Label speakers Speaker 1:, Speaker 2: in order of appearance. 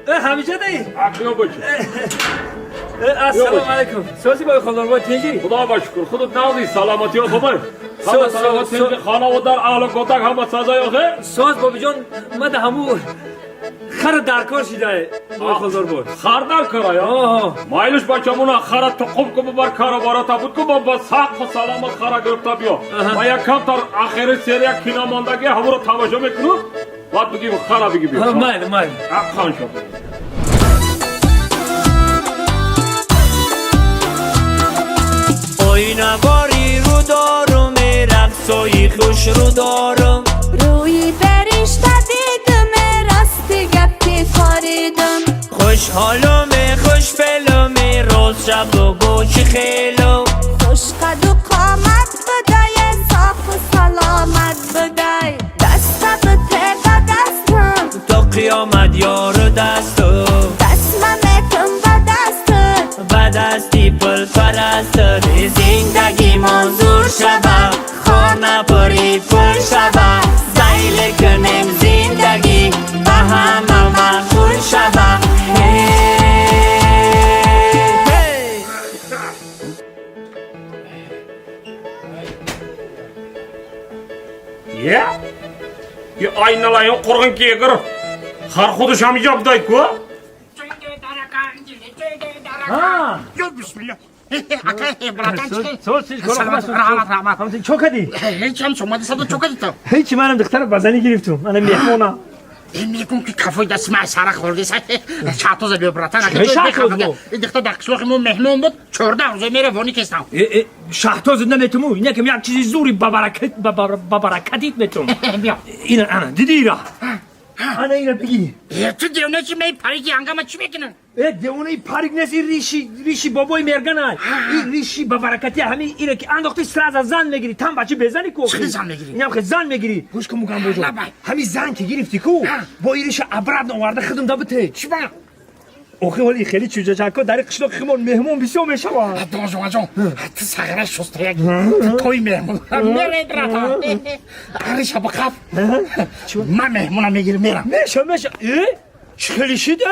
Speaker 1: همیشه دایی
Speaker 2: عقلا باشه
Speaker 1: السلام علیکم سازی با خانواده تنجی
Speaker 2: خدا با شکر خودت نازی سلامتی ها خوبه همه سلامتی خانه و در اهل کتک همه سزای آخه
Speaker 1: ساز بابی جان من همو خر درکار شده با خانواده
Speaker 2: خر در کارا یا مایلش بچمون خر تو خوب که ببر کارا باراتا بود که با ساق و سلامت خر گرفته بیا ما یک کم تا آخر سری کینا ماندگی همو رو تماشا میکنم بعد بگیم خر بگی بیا
Speaker 1: مایل
Speaker 2: خان شد
Speaker 3: نواری رو دارم رقصای خوش رو دارم
Speaker 4: روی فرشته دیدم راستی گفتی خاریدم
Speaker 3: خوشحالم خوش فلم روز شب و گوش خیلم
Speaker 4: خوش قد و قامت بدای صاف و سلامت بدای دست به تقا دستم
Speaker 3: تا قیامت یار دستم
Speaker 4: دستمتم به دستم
Speaker 3: و دستی پل پرستر زندگی منظور شبه خانه پری پل شبه زیل کنیم زندگی به همه مخول شبه
Speaker 2: یه aynalayan korkun ki eğer har خودش همینجا بدای کو
Speaker 5: Yok bismillah.
Speaker 1: ساز چیز کنم چو کدی
Speaker 5: Hiç hem şomadı sada çok edittim.
Speaker 1: هیچی منم دختر بزنی گرفتم من مهمونم
Speaker 5: Emniyetim ki kafayı da sma sarak kholdisa. Şatoza bir bratan.
Speaker 1: شهتوز
Speaker 5: Dikta dakşloq mu mehmon bud. Çorda arzu mere voni kestam.
Speaker 1: شهتوز نمیتمو اینه که یک چیزی زوری ببرکتیت میتونم
Speaker 5: Bia.
Speaker 1: اینه انا دیدی را انا اینه بگی
Speaker 5: Tu diyor ne ki mey pariki angama çimekinin.
Speaker 1: دیونه پاریک نسی ریشی بابای مرگنای این ریشی ببرکتی همین اینه که انداختی سر از زن میگیری تام بچه بزنی کو
Speaker 5: چه زن میگیری؟
Speaker 1: اینم که زن میگیری گوش کن میگم بودو همین زن که گرفتی کو با این ریش ابرد نوارده خدم دبته
Speaker 5: Çiba.
Speaker 1: اوخی ولی خیلی چوجا چکا در قشلاق خمون مهمون بسیار میشه با
Speaker 5: Donjon ajon. Tu sagara şostaya. Toy mehmon. Mere brata. Arışa bakaf. Ma mehmona megirim mera.
Speaker 1: میشه خیلی شده